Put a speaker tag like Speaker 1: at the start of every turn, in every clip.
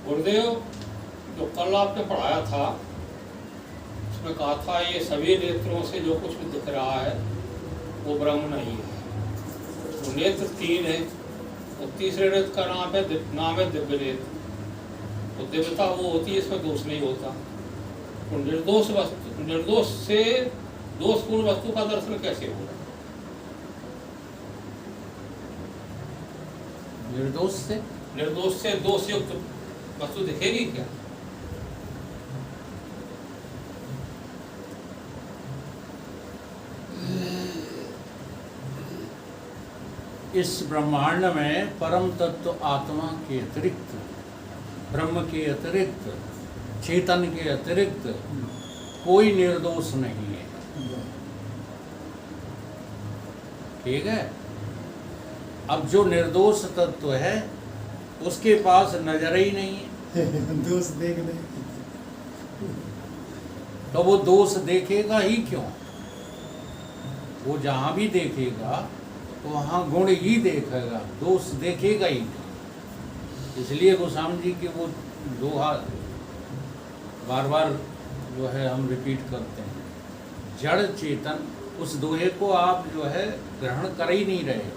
Speaker 1: गुरुदेव, जो कल आपने पढ़ाया था उसमें कहा था ये सभी नेत्रों से जो कुछ भी दिख रहा है वो ब्रह्म नहीं है। वो नेत्र तीन है, वो तीसरे नेत्र का नाम है दिव्य नेत्र। तो दिव्यता वो होती है, इसमें दोष नहीं होता। तो निर्दोष से दोषपूर्ण वस्तु का दर्शन कैसे होगा? निर्दोष से दोष युक्त वस्तु दिखेगी क्या?
Speaker 2: इस ब्रह्मांड में परम तत्व आत्मा के अतिरिक्त, ब्रह्म के अतिरिक्त, चेतन के अतिरिक्त कोई निर्दोष नहीं है। ठीक है। अब जो निर्दोष तत्व है उसके पास नजर ही नहीं है।
Speaker 3: दोष देखने
Speaker 2: तो वो दोष देखेगा ही क्यों? वो जहां भी देखेगा तो वहां गुण ही देखेगा, दोष देखेगा ही नहीं। इसलिए गोस्वामी जी की वो दोहा बार बार जो है हम रिपीट करते हैं, जड़ चेतन, उस दोहे को आप जो है ग्रहण कर ही नहीं रहे।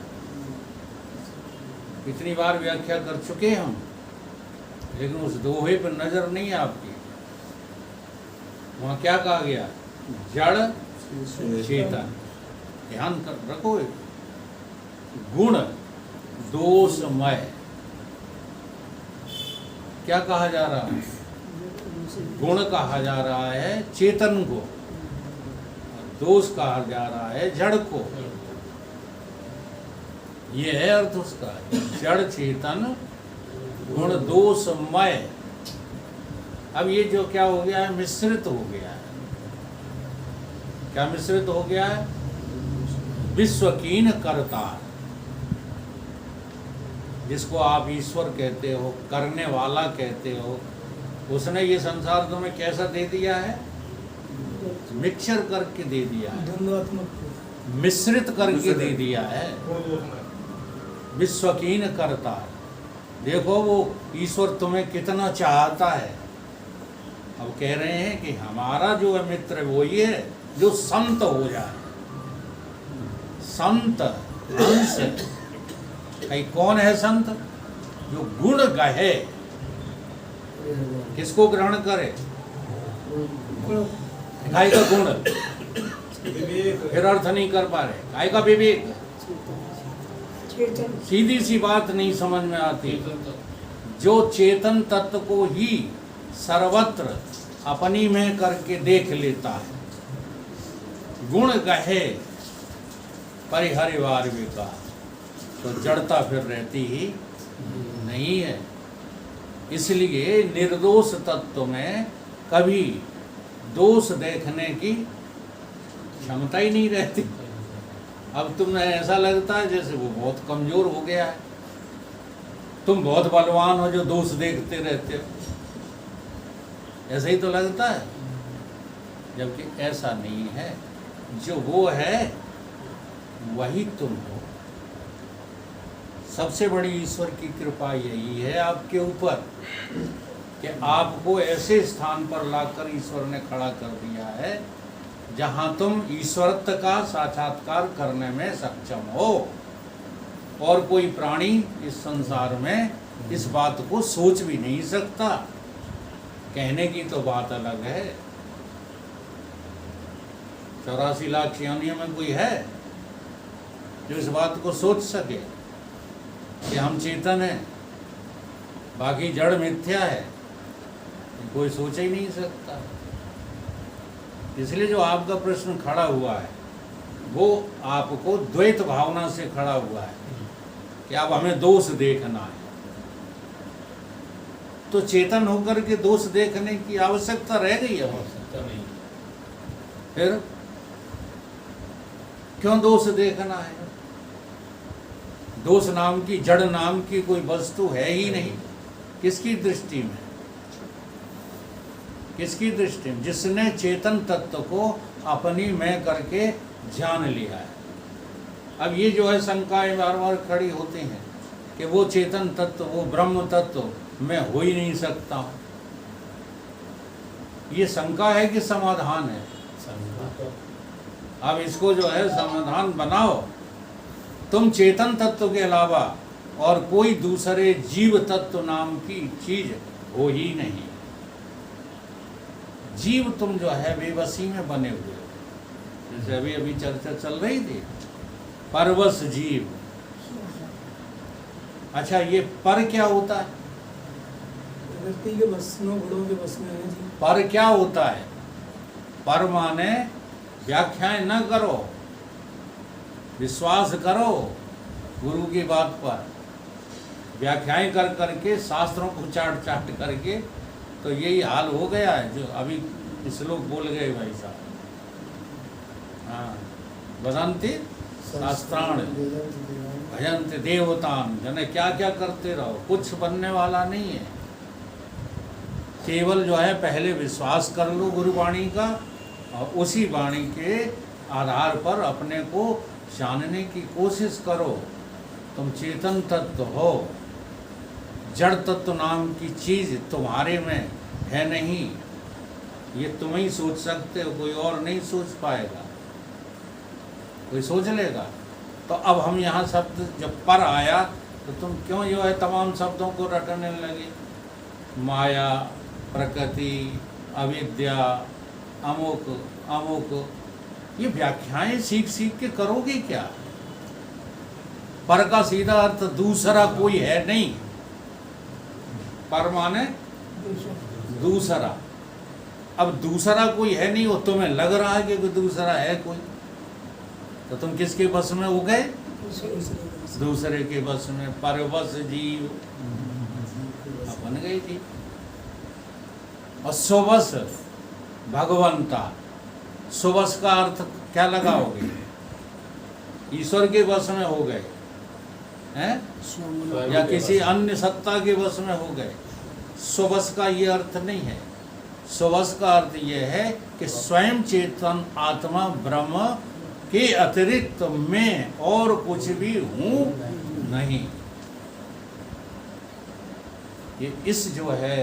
Speaker 2: कितनी बार व्याख्या कर चुके हम, लेकिन उस दोहे पर नजर नहीं आपकी। वहां क्या कहा गया? जड़ चेतन। ध्यान कर रखो, गुण दोषमय। क्या कहा जा रहा है? गुण कहा जा रहा है चेतन को, दोष कहा जा रहा है जड़ को। ये है अर्थ उसका, जड़ चेतन गुण दोषमय। अब ये जो क्या हो गया है, मिश्रित हो गया है। क्या मिश्रित हो गया है? विश्वकीन कर्ता, जिसको आप ईश्वर कहते हो, करने वाला कहते हो, उसने ये संसार तुम्हें कैसा दे दिया है? मिक्सचर करके दे दिया है, मिश्रित करके दे दिया है। विश्वकीन करता, देखो वो ईश्वर तुम्हें कितना चाहता है। अब कह रहे हैं कि हमारा जो है मित्र वो ये है जो संत हो जाए। संत अंश, कहीं कौन है संत? जो गुण गहे, किसको ग्रहण करे? काय का गुण, फिर अर्थ नहीं कर पा रहे। काय का विवेक, सीधी सी बात नहीं समझ में आती। जो चेतन तत्व को ही सर्वत्र अपनी में करके देख लेता है, गुण गहे परिहरिवार विका, तो जड़ता फिर रहती ही नहीं है। इसलिए निर्दोष तत्व में कभी दोष देखने की क्षमता ही नहीं रहती। अब तुम्हें ऐसा लगता है जैसे वो बहुत कमजोर हो गया है, तुम बहुत बलवान हो जो दोष देखते रहते हो, ऐसा ही तो लगता है। जबकि ऐसा नहीं है, जो वो है वही तुम हो। सबसे बड़ी ईश्वर की कृपा यही है आपके ऊपर कि आपको ऐसे स्थान पर लाकर ईश्वर ने खड़ा कर दिया है जहां तुम ईश्वरत्व का साक्षात्कार करने में सक्षम हो। और कोई प्राणी इस संसार में इस बात को सोच भी नहीं सकता। कहने की तो बात अलग है, 84 लाख योनियों में कोई है जो इस बात को सोच सके कि हम चेतन हैं, बाकी जड़ मिथ्या है? कोई सोच ही नहीं सकता। इसलिए जो आपका प्रश्न खड़ा हुआ है वो आपको द्वैत भावना से खड़ा हुआ है कि अब हमें दोष देखना है। तो चेतन होकर के दोष देखने की आवश्यकता रह गई है? आवश्यकता नहीं। फिर क्यों दोष देखना है? दोष नाम की, जड़ नाम की कोई वस्तु है ही नहीं। किसकी दृष्टि में? किसकी दृष्टि में? जिसने चेतन तत्व को अपनी मैं करके जान लिया है। अब ये जो है शंकाएं बार बार खड़ी होती हैं कि वो चेतन तत्व, वो ब्रह्म तत्व मैं हो ही नहीं सकता हूँ। ये शंका है कि समाधान है? अब इसको जो है समाधान बनाओ। तुम चेतन तत्व के अलावा और कोई दूसरे जीव तत्व नाम की चीज हो ही नहीं। जीव तुम जो है बेबसी में बने हुए हो। जैसे अभी अभी चर्चा चल रही थी, परवश जीव। अच्छा, ये पर क्या होता है?
Speaker 3: व्यक्ति के बस में, गुणों के बस में है जी।
Speaker 2: पर क्या होता है? पर माने व्याख्याएं न करो, विश्वास करो गुरु की बात पर। व्याख्याएं कर करके, शास्त्रों को चाट चाट करके तो यही हाल हो गया है जो अभी श्लोक बोल गए भाई साहब। हाँ, वदन्ति शास्त्राण भजन्ति देवतान, जने क्या क्या करते रहो, कुछ बनने वाला नहीं है। केवल जो है पहले विश्वास कर लो गुरुवाणी का, और उसी वाणी के आधार पर अपने को जानने की कोशिश करो। तुम चेतन तत्व हो, जड़ तत्व नाम की चीज तुम्हारे में है नहीं। ये तुम ही सोच सकते हो, कोई और नहीं सोच पाएगा। कोई सोच लेगा? तो अब हम यहाँ शब्द जब पर आया तो तुम क्यों जो है तमाम शब्दों को रटने लगे? माया, प्रकृति, अविद्या, अमुक अमुक, ये व्याख्याएं सीख सीख के करोगे क्या? पर का सीधा अर्थ दूसरा कोई है नहीं। पर माने दूसरा। अब दूसरा कोई है नहीं, वो तुम्हें लग रहा है कि कोई दूसरा है कोई, तो तुम किसके बस में हो गए? दूसरे के बस में। परवश जीव बन गई थी। और सुबस भगवंता, सुबस का अर्थ क्या लगाओगे? ईश्वर के बस में हो गए हैं, या किसी अन्य सत्ता के बस में हो गए। सुबस का ये अर्थ नहीं है। सुबस का अर्थ ये है कि स्वयं चेतन आत्मा ब्रह्म के अतिरिक्त मैं और कुछ भी हूं नहीं। ये इस जो है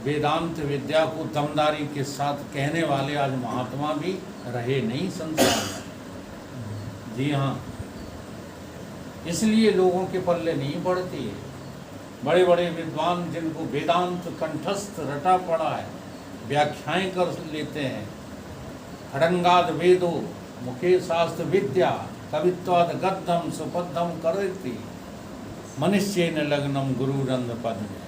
Speaker 2: वेदांत विद्या को दमदारी के साथ कहने वाले आज महात्मा भी रहे नहीं संसार में। जी हाँ, इसलिए लोगों के पल्ले नहीं पड़ती है। बड़े बड़े विद्वान जिनको वेदांत कंठस्थ रटा पड़ा है, व्याख्याएं कर लेते हैं। खड़ंगाद वेदो मुखे शास्त्र विद्या कवित्वाद गद्धम सुपद्धम करती मनुष्येन लग्नम गुरुरंध पद में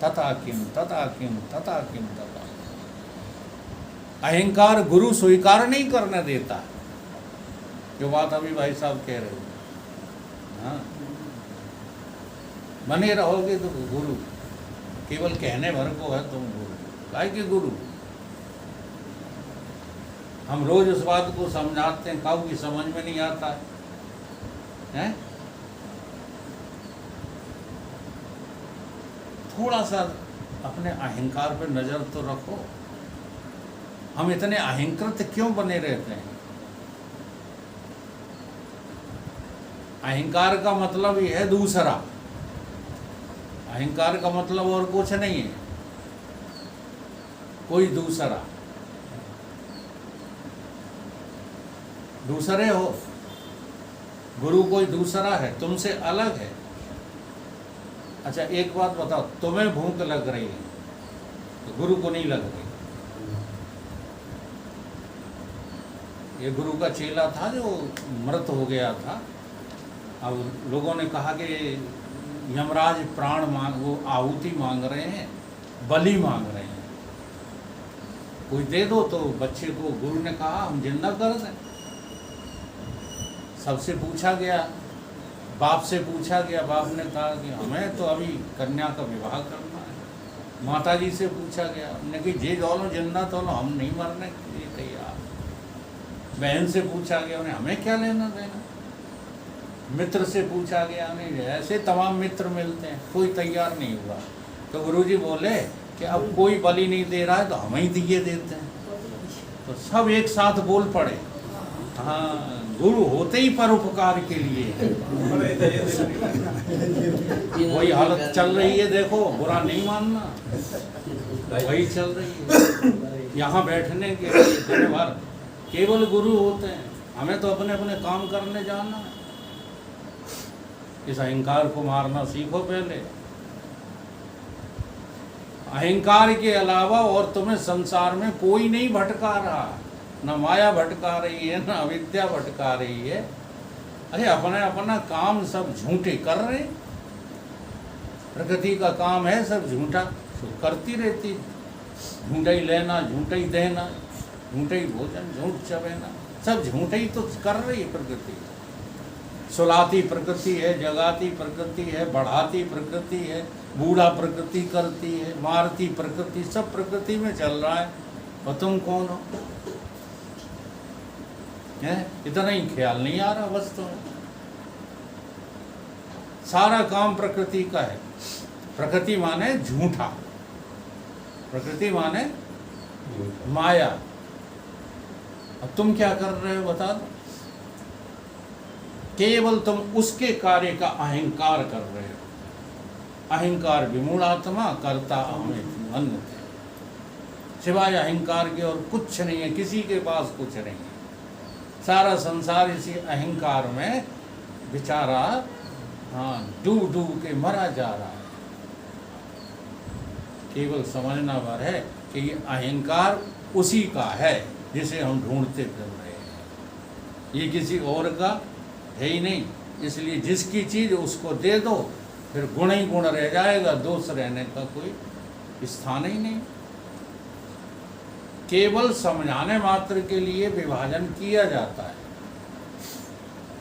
Speaker 2: तथा किम तथा किम तथा किम तथा। अहंकार गुरु स्वीकार नहीं करने देता, जो बात अभी भाई साहब कह रहे हो। हाँ, बने रहोगे तो गुरु, केवल कहने भर को है तुम गुरु। काहे के गुरु? हम रोज उस बात को समझाते हैं, काऊ की समझ में नहीं आता है? थोड़ा सा अपने अहंकार पे नजर तो रखो। हम इतने अहंकृत क्यों बने रहते हैं? अहंकार का मतलब ही है दूसरा। अहंकार का मतलब और कुछ नहीं है, कोई दूसरा। दूसरे हो, गुरु कोई दूसरा है, तुमसे अलग है। अच्छा, एक बात बताओ, तुम्हें भूख लग रही है तो गुरु को नहीं लग रही। ये गुरु का चेला था जो मृत हो गया था। अब लोगों ने कहा कि यमराज प्राण मांग, वो आहुति मांग रहे हैं, बलि मांग रहे हैं, कोई दे दो। तो बच्चे को गुरु ने कहा हम जिंदा कर दें। सबसे पूछा गया, बाप से पूछा गया, बाप ने कहा कि हमें तो अभी कन्या का विवाह करना है। माता जी से पूछा गया, हमने कि जे दोनों जिंदा तो हम नहीं मरने के लिए तैयार। बहन से पूछा गया, उन्हें हमें क्या लेना देना। मित्र से पूछा गया, नहीं, ऐसे तमाम मित्र मिलते हैं, कोई तैयार नहीं हुआ। तो गुरुजी बोले कि अब कोई बलि नहीं दे रहा है तो हम ही दिए देते हैं। तो सब एक साथ बोल पड़े, हाँ गुरु होते ही परोपकार के लिए है। वही हालत चल रही है, देखो, बुरा नहीं मानना, वही चल रही है। यहाँ बैठने के लिए दिन भर केवल गुरु होते हैं, हमें तो अपने अपने काम करने जाना है। इस अहंकार को मारना सीखो पहले। अहंकार के अलावा और तुम्हें संसार में कोई नहीं भटका रहा, न माया भटका रही है, न अविद्या भटका रही है। अरे अपना अपना काम सब झूठे कर रहे। प्रकृति का काम है सब झूठा, तो करती रहती, झूठा ही लेना, झूठा ही देना, झूठा ही भोजन, झूठ चबेना, सब झूठा ही तो कर रही है प्रकृति। सुलाती प्रकृति है, जगाती प्रकृति है, बढ़ाती प्रकृति है, बूढ़ा प्रकृति करती है, मारती प्रकृति, सब प्रकृति में चल रहा है। और तुम कौन हो? है इतना ही ख्याल नहीं आ रहा वस्तु में। सारा काम प्रकृति का है। प्रकृति माने झूठा, प्रकृति माने माया। अब तुम क्या कर रहे हो बता दो? केवल तुम उसके कार्य का अहंकार कर रहे हो। अहंकार विमूढ़ात्मा करता अहमेति अन्यथा। सिवाय अहंकार के और कुछ नहीं है, किसी के पास कुछ नहीं है। सारा संसार इसी अहंकार में बेचारा डूब डूब के मरा जा रहा है। केवल समझना भर है कि ये अहंकार उसी का है जिसे हम ढूंढते फिर रहे हैं, ये किसी और का है ही नहीं। इसलिए जिसकी चीज उसको दे दो, फिर गुण ही गुण रह जाएगा, दोष रहने का कोई स्थान ही नहीं। केवल समझाने मात्र के लिए विभाजन किया जाता है।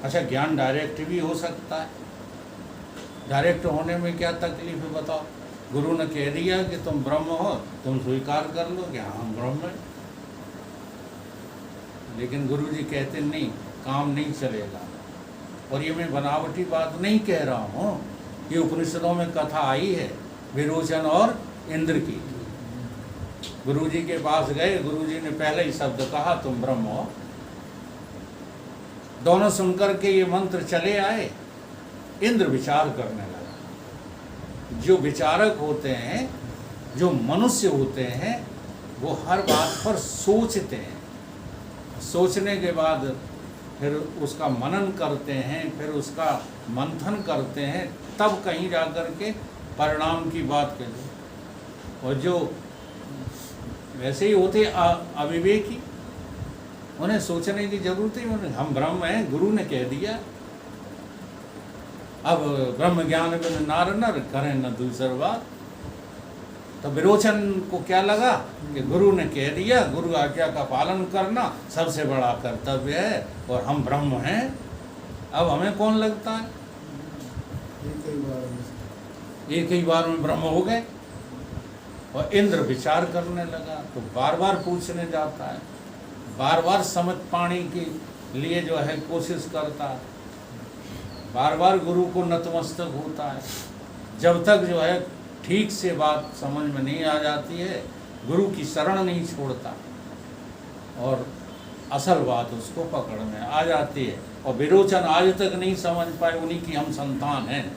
Speaker 2: अच्छा, ज्ञान डायरेक्ट भी हो सकता है। डायरेक्ट होने में क्या तकलीफ है बताओ? गुरु ने कह दिया कि तुम ब्रह्म हो, तुम स्वीकार कर लो कि हाँ हम ब्रह्म हैं। लेकिन गुरु जी कहते नहीं, काम नहीं चलेगा। और ये मैं बनावटी बात नहीं कह रहा हूँ, ये उपनिषदों में कथा आई है विरोचन और इंद्र की। गुरुजी के पास गए, गुरुजी ने पहले ही शब्द कहा तुम ब्रह्म हो। दोनों सुनकर के ये मंत्र चले आए। इंद्र विचार करने लगा। जो विचारक होते हैं, जो मनुष्य होते हैं, वो हर बात पर सोचते हैं। सोचने के बाद फिर उसका मनन करते हैं, फिर उसका मंथन करते हैं, तब कहीं जाकर के परिणाम की बात कहते। और जो वैसे ही होते अविवेकी, उन्हें सोचने की जरूरत ही नहीं। हम ब्रह्म हैं, गुरु ने कह दिया। अब ब्रह्म ज्ञान में नार नर करें न दूसर बात। तो विरोचन को क्या लगा कि गुरु ने कह दिया, गुरु आज्ञा का पालन करना सबसे बड़ा कर्तव्य है, और हम ब्रह्म हैं, अब हमें कौन लगता है? एक ही बार में ब्रह्म हो गए। और इंद्र विचार करने लगा, तो बार बार पूछने जाता है, बार बार समझ पाने के लिए जो है कोशिश करता है, बार बार गुरु को नतमस्तक होता है। जब तक जो है ठीक से बात समझ में नहीं आ जाती है, गुरु की शरण नहीं छोड़ता, और असल बात उसको पकड़ में आ जाती है। और विरोचन आज तक नहीं समझ पाए, उन्हीं की हम संतान हैं।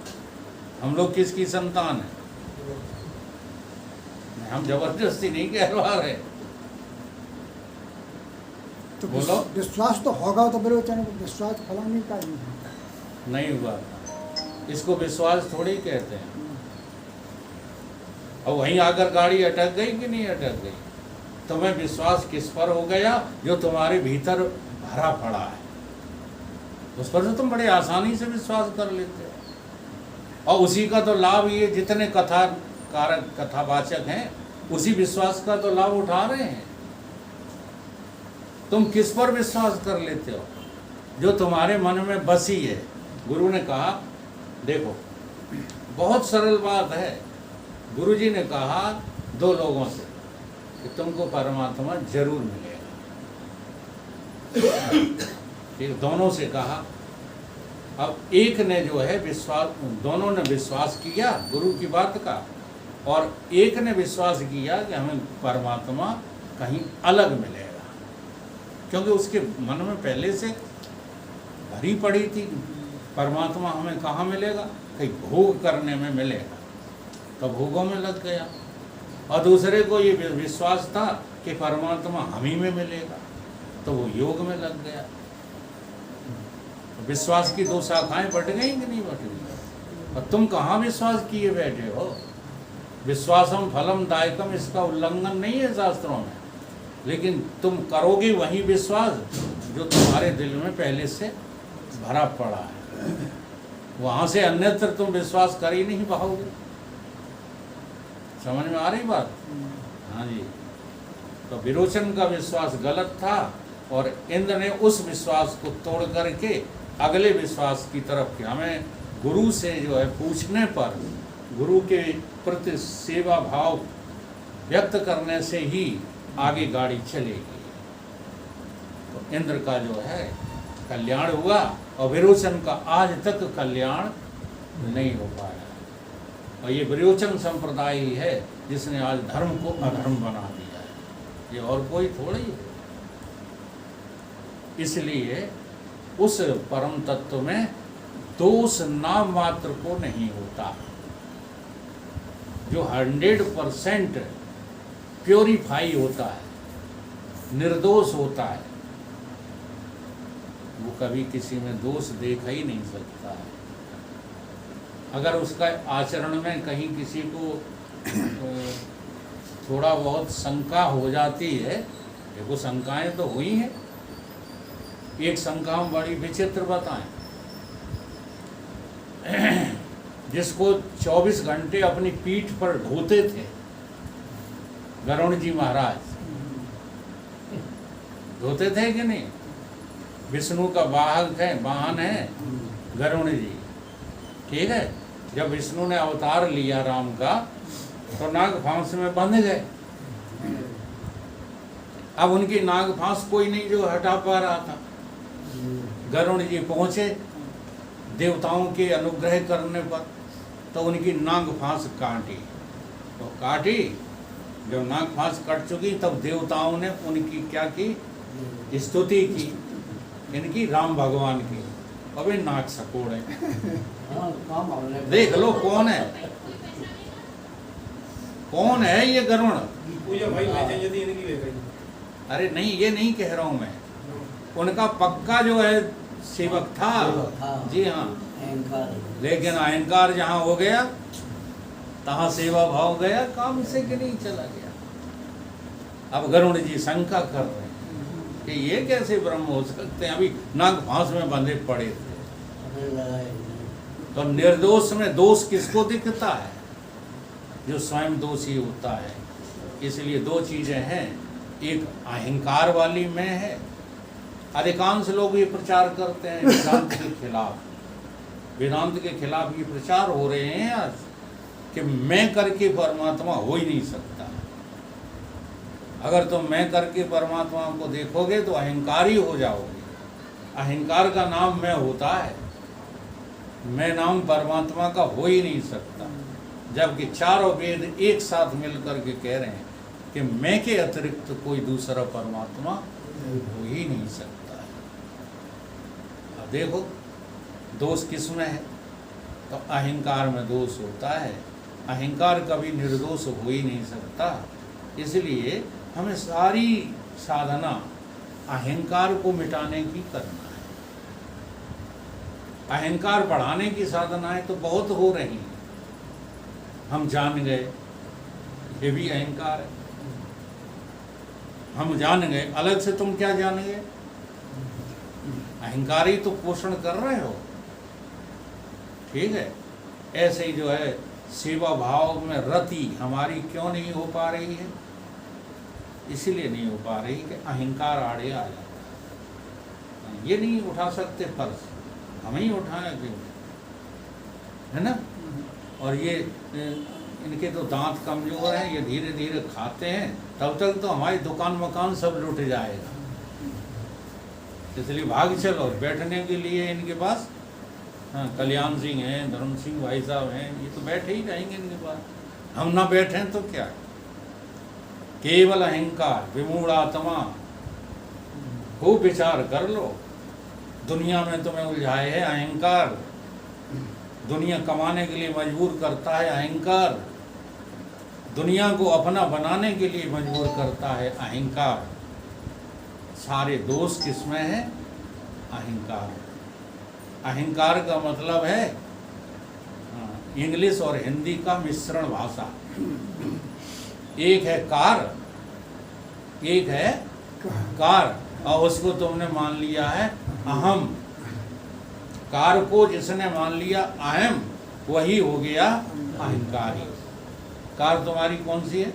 Speaker 2: हम लोग किसकी संतान हैं? हम जबरदस्ती नहीं कहलवा रहे।
Speaker 4: तो
Speaker 2: बोलो।
Speaker 4: विश्वास तो होगा, तो विरोचन को विश्वास फला नहीं का
Speaker 2: नहीं हुआ, इसको विश्वास थोड़ी कहते हैं। और वहीं आकर गाड़ी अटक गई कि नहीं अटक गई? तुम्हें विश्वास किस पर हो गया? जो तुम्हारे भीतर भरा पड़ा है, उस पर तो तुम बड़े आसानी से विश्वास कर लेते हो। और उसी का तो लाभ, ये जितने कथाकारक कथावाचक हैं, उसी विश्वास का तो लाभ उठा रहे हैं। तुम किस पर विश्वास कर लेते हो? जो तुम्हारे मन में बसी है। गुरु ने कहा, देखो बहुत सरल बात है। गुरु जी ने कहा दो लोगों से कि तुमको परमात्मा जरूर मिलेगा। एक दोनों से कहा। अब एक ने जो है विश्वास, दोनों ने विश्वास किया गुरु की बात का, और एक ने विश्वास किया कि हमें परमात्मा कहीं अलग मिलेगा, क्योंकि उसके मन में पहले से भरी पड़ी थी। परमात्मा हमें कहाँ मिलेगा? कहीं भोग करने में मिलेगा, तो भोगों में लग गया। और दूसरे को ये विश्वास था कि परमात्मा हम ही में मिलेगा, तो वो योग में लग गया। तो विश्वास की दो शाखाएं बट गई कि नहीं बट गई? और तुम कहाँ विश्वास किए बैठे हो? विश्वासम फलम दायकम, इसका उल्लंघन नहीं है शास्त्रों में, लेकिन तुम करोगे वही विश्वास जो तुम्हारे दिल में पहले से भरा पड़ा है। वहाँ से अन्यत्र तुम विश्वास कर ही नहीं पाओगे। समझ में आ रही बात? हाँ जी। तो विरोचन का विश्वास गलत था और इंद्र ने उस विश्वास को तोड़ करके अगले विश्वास की तरफ किया। हमें गुरु से जो है पूछने पर, गुरु के प्रति सेवा भाव व्यक्त करने से ही आगे गाड़ी चलेगी। तो इंद्र का जो है कल्याण हुआ और विरोचन का आज तक कल्याण नहीं हो पाया। और ये विरोचन संप्रदाय ही है जिसने आज धर्म को अधर्म बना दिया है, ये और कोई थोड़ी है। इसलिए उस परम तत्व में दोष नाम मात्र को नहीं होता। जो 100% प्योरीफाई होता है, निर्दोष होता है, वो कभी किसी में दोष देखा ही नहीं सकता है। अगर उसका आचरण में कहीं किसी को थोड़ा बहुत शंका हो जाती है, देखो शंकाएं तो हुई हैं। एक शंका हम बड़ी विचित्र बताएं, जिसको 24 घंटे अपनी पीठ पर ढोते थे गरुण जी महाराज, ढोते थे कि नहीं? विष्णु का वाहक है, वाहन है गरुण जी, ठीक है। जब विष्णु ने अवतार लिया राम का, तो नाग फांस में बंध गए। अब उनकी नाग फांस कोई नहीं जो हटा पा रहा था। गरुण जी पहुंचे देवताओं के अनुग्रह करने पर, तो उनकी नाग फांस काटी। तो काटी, जब नाग फांस कट चुकी तब देवताओं ने उनकी क्या की? स्तुति की, इनकी राम भगवान की। अबे नाक सकोड़े, देख लो कौन है, कौन है ये गरुण?
Speaker 3: पूजा भाई भेजे यदि इनकी ले गई।
Speaker 2: अरे नहीं, ये नहीं कह रहा हूं मैं, उनका पक्का जो है सेवक था। जी हाँ, लेकिन अहंकार जहाँ हो गया तहाँ सेवा भाव गया, काम से कि नहीं चला गया। अब गरुण जी शंका कर रहे हैं कि ये कैसे ब्रह्म हो सकते हैं, अभी नाग फांस में बंधे पड़े थे। तो निर्दोष में दोष किसको दिखता है? जो स्वयं दोषी होता है। इसलिए दो चीजें हैं, एक अहंकार वाली में है। अधिकांश लोग ये प्रचार करते हैं वेदांत के खिलाफ, वेदांत के खिलाफ ये प्रचार हो रहे हैं आज कि मैं करके परमात्मा हो ही नहीं सकता। अगर तुम मैं करके परमात्मा को देखोगे तो अहंकारी हो जाओगे। अहंकार का नाम मैं होता है, मैं नाम परमात्मा का हो ही नहीं सकता। जबकि चारों वेद एक साथ मिलकर के कह रहे हैं कि मैं के अतिरिक्त कोई दूसरा परमात्मा हो ही नहीं सकता है। अब देखो दोष किस में है? तो अहंकार में दोष होता है। अहंकार कभी निर्दोष हो ही नहीं सकता। इसलिए हमें सारी साधना अहंकार को मिटाने की करना है। अहंकार बढ़ाने की साधनाएं तो बहुत हो रही हैं। हम जान गए, ये भी अहंकार है। हम जान गए, अलग से तुम क्या जान गए? अहंकार ही तो पोषण कर रहे हो, ठीक है। ऐसे ही जो है सेवा भाव में रति हमारी क्यों नहीं हो पा रही है? इसीलिए नहीं हो पा रही कि अहंकार आड़े आ जाता है। ये नहीं उठा सकते फर्श, हम ही उठाएं क्यों, है ना। और ये इनके तो दांत कमजोर हैं, ये धीरे धीरे खाते हैं, तब तक तो हमारी दुकान मकान सब लुट जाएगा। इसलिए भाग चलो, बैठने के लिए इनके पास हाँ कल्याण सिंह हैं, धर्म सिंह भाई साहब हैं, ये तो बैठे ही रहेंगे इनके पास। हम ना बैठें तो क्या? केवल अहंकार, विमूढ़ आत्मा, खूब विचार कर लो। दुनिया में तुम्हें उलझाए है अहंकार, दुनिया कमाने के लिए मजबूर करता है अहंकार, दुनिया को अपना बनाने के लिए मजबूर करता है अहंकार। सारे दोष किसमें है? अहंकार। अहंकार का मतलब है इंग्लिश और हिंदी का मिश्रण भाषा। एक है कार, एक है कार, और उसको तुमने मान लिया है अहम। कार को जिसने मान लिया अहम, वही हो गया अहंकारी। कार तुम्हारी कौन सी है?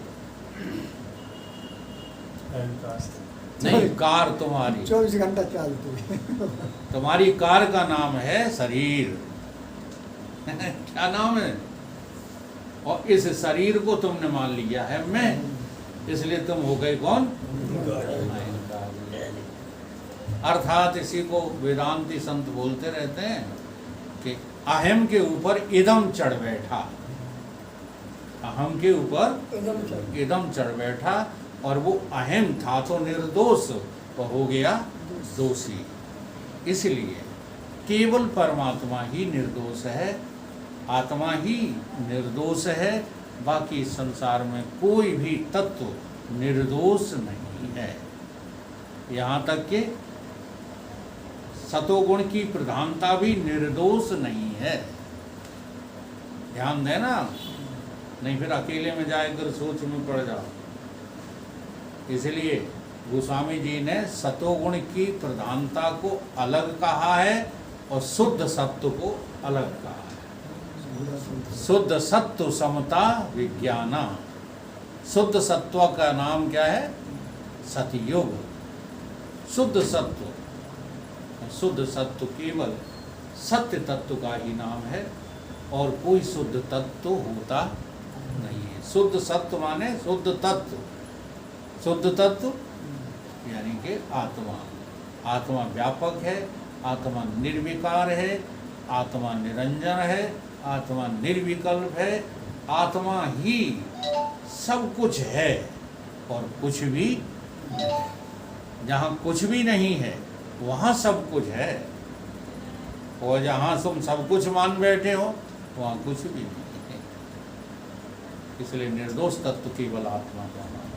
Speaker 2: नहीं, कार तुम्हारी
Speaker 4: 24 घंटा चलती है।
Speaker 2: तुम्हारी कार का नाम है शरीर। क्या नाम है? और इस शरीर को तुमने मान लिया है मैं, इसलिए तुम हो गए कौन? अहंकारी। अर्थात इसी को वेदांती संत बोलते रहते हैं कि अहम के ऊपर इदम चढ़ बैठा, अहम के ऊपर इदम चढ़ बैठा, और वो अहम था तो निर्दोष, वो हो गया दोषी। इसलिए केवल परमात्मा ही निर्दोष है, आत्मा ही निर्दोष है, बाकी संसार में कोई भी तत्व निर्दोष नहीं है। यहाँ तक कि सतोगुण की प्रधानता भी निर्दोष नहीं है। ध्यान देना, नहीं फिर अकेले में जाकर सोच में पड़ जाओ। इसलिए गोस्वामी जी ने सतोगुण की प्रधानता को अलग कहा है और शुद्ध सत्व को अलग कहा है। शुद्ध सत्व समता विज्ञाना। शुद्ध सत्व का नाम क्या है? सतयुग। शुद्ध सत्व, शुद्ध सत्व केवल सत्य तत्व का ही नाम है, और कोई शुद्ध तत्व होता नहीं है। शुद्ध सत्व माने शुद्ध तत्व। शुद्ध तत्व यानी कि आत्मा। आत्मा व्यापक है, आत्मा निर्विकार है, आत्मा निरंजन है, आत्मा निर्विकल्प है, आत्मा ही सब कुछ है और कुछ भी नहीं। जहाँ कुछ भी नहीं है वहाँ सब कुछ है, और जहाँ तुम सब कुछ मान बैठे हो वहाँ कुछ भी नहीं है। इसलिए निर्दोष तत्व केवल आत्मा का नाम है।